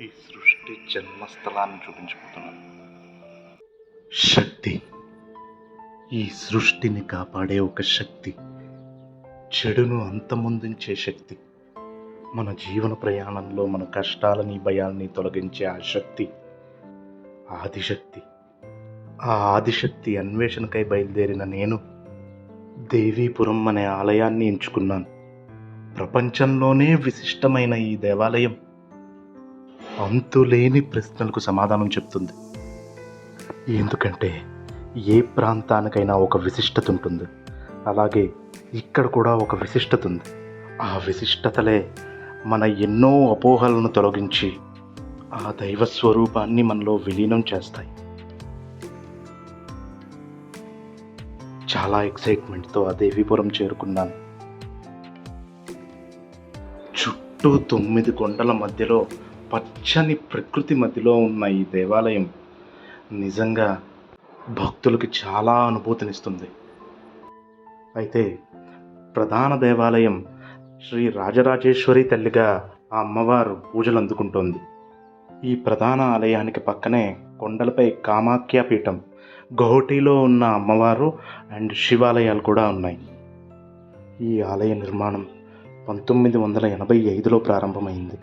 ఈ సృష్టి జన్మస్థలాన్ని చూపించబోతున్నాను. శక్తి. ఈ సృష్టిని కాపాడే ఒక శక్తి, చెడును అంతమొందించే శక్తి, మన జీవన ప్రయాణంలో మన కష్టాలని భయాల్ని తొలగించే ఆ శక్తి ఆదిశక్తి. ఆ ఆదిశక్తి అన్వేషణకై బయలుదేరిన నేను దేవీపురం అనే ఆలయాన్ని ఎంచుకున్నాను. ప్రపంచంలోనే విశిష్టమైన ఈ దేవాలయం అంతులేని ప్రశ్నలకు సమాధానం చెప్తుంది. ఎందుకంటే ఏ ప్రాంతానికైనా ఒక విశిష్టత ఉంటుంది, అలాగే ఇక్కడ కూడా ఒక విశిష్టత ఉంది. ఆ విశిష్టతలే మన ఎన్నో అపోహలను తొలగించి ఆ దైవ స్వరూపాన్ని మనలో విలీనం చేస్తాయి. చాలా ఎక్సైట్మెంట్తో ఆ దేవీపురం చేరుకున్నాను. చుట్టూ 9 కొండల మధ్యలో పచ్చని ప్రకృతి మధ్యలో ఉన్న ఈ దేవాలయం నిజంగా భక్తులకి చాలా అనుభూతినిస్తుంది. అయితే ప్రధాన దేవాలయం శ్రీ రాజరాజేశ్వరి తల్లిగా ఆ అమ్మవారు పూజలు అందుకుంటోంది. ఈ ప్రధాన ఆలయానికి పక్కనే కొండలపై కామాఖ్య పీఠం, గౌహటిలో ఉన్న అమ్మవారు అండ్ శివాలయాలు కూడా ఉన్నాయి. ఈ ఆలయ నిర్మాణం 1985లో ప్రారంభమైంది.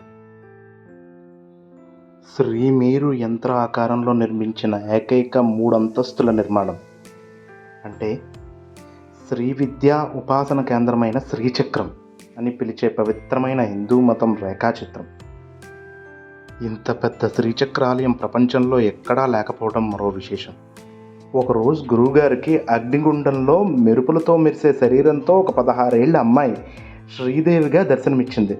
శ్రీమేరు యంత్ర ఆకారంలో నిర్మించిన ఏకైక 3 అంతస్తుల నిర్మాణం. అంటే శ్రీ విద్యా ఉపాసన కేంద్రమైన శ్రీచక్రం అని పిలిచే పవిత్రమైన హిందూ మతం రేఖాచిత్రం. ఇంత పెద్ద శ్రీచక్రాలయం ప్రపంచంలో ఎక్కడా లేకపోవడం మరో విశేషం. ఒకరోజు గురువుగారికి అగ్నిగుండంలో మెరుపులతో మెరిసే శరీరంతో ఒక 16 ఏళ్ల అమ్మాయి శ్రీదేవిగా దర్శనమిచ్చింది.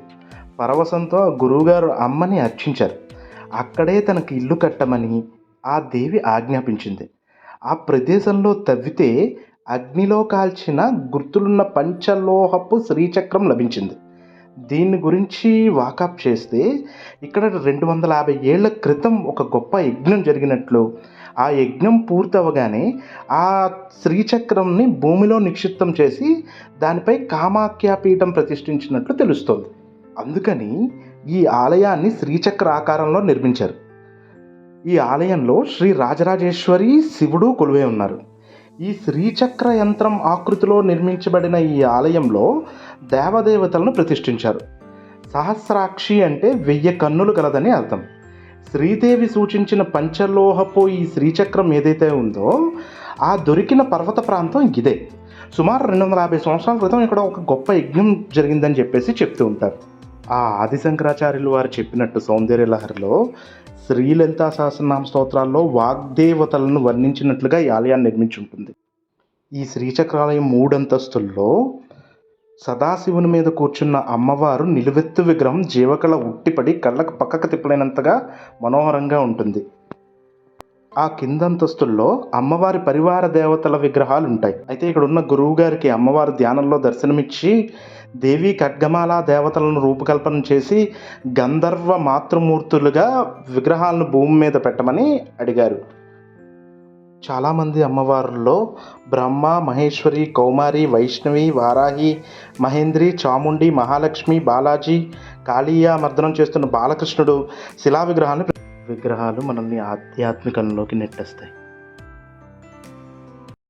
పరవశంతో గురువుగారు అమ్మని అర్చించారు. అక్కడే తనకు ఇల్లు కట్టమని ఆ దేవి ఆజ్ఞాపించింది. ఆ ప్రదేశంలో తవ్వితే అగ్నిలో కాల్చిన గుర్తులున్న పంచలోహపు శ్రీచక్రం లభించింది. దీన్ని గురించి వాకప్ చేస్తే ఇక్కడ 250 ఏళ్ల క్రితం ఒక గొప్ప యజ్ఞం జరిగినట్లు, ఆ యజ్ఞం పూర్తవగానే ఆ శ్రీచక్రంని భూమిలో నిక్షిప్తం చేసి దానిపై కామాఖ్య పీఠం ప్రతిష్ఠించినట్లు తెలుస్తోంది. అందుకని ఈ ఆలయాన్ని శ్రీచక్ర ఆకారంలో నిర్మించారు. ఈ ఆలయంలో శ్రీ రాజరాజేశ్వరి, శివుడు కొలువై ఉన్నారు. ఈ శ్రీచక్ర యంత్రం ఆకృతిలో నిర్మించబడిన ఈ ఆలయంలో దేవదేవతలను ప్రతిష్ఠించారు. సహస్రాక్షి అంటే 1000 కన్నులు గలదని అర్థం. శ్రీదేవి సూచించిన పంచలోహపు ఈ శ్రీచక్రం ఏదైతే ఉందో ఆ దొరికిన పర్వత ప్రాంతం ఇదే. సుమారు 250 సంవత్సరాల క్రితం ఇక్కడ ఒక గొప్ప యజ్ఞం జరిగిందని చెప్తూ ఉంటారు. ఆ ఆదిశంకరాచార్యులు వారు చెప్పినట్టు సౌందర్యలహరిలో శ్రీలలితా సహస్రనామ స్తోత్రాల్లో వాగ్దేవతలను వర్ణించినట్లుగా ఈ ఆలయాన్ని నిర్మించి ఉంటుంది. ఈ శ్రీచక్రాలయం 3 అంతస్తుల్లో సదాశివుని మీద కూర్చున్న అమ్మవారు నిలువెత్తు విగ్రహం జీవకళ ఉట్టిపడి కళ్ళకు పక్కకు తిప్పలేనంతగా మనోహరంగా ఉంటుంది. ఆ కిందంతస్తుల్లో అమ్మవారి పరివార దేవతల విగ్రహాలు ఉంటాయి. అయితే ఇక్కడ ఉన్న గురువు గారికి అమ్మవారి ధ్యానంలో దర్శనమిచ్చి దేవి ఖడ్గమాల దేవతలను రూపకల్పన చేసి గంధర్వ మాతృమూర్తులుగా విగ్రహాలను భూమి మీద పెట్టమని అడిగారు. చాలామంది అమ్మవారుల్లో బ్రహ్మ, మహేశ్వరి, కౌమారి, వైష్ణవి, వారాహి, మహేంద్రి, చాముండి, మహాలక్ష్మి, బాలాజీ, కాళీయ మర్దనం చేస్తున్న బాలకృష్ణుడు శిలా విగ్రహాలు మనల్ని ఆధ్యాత్మికంలోకి నెట్టేస్తాయి.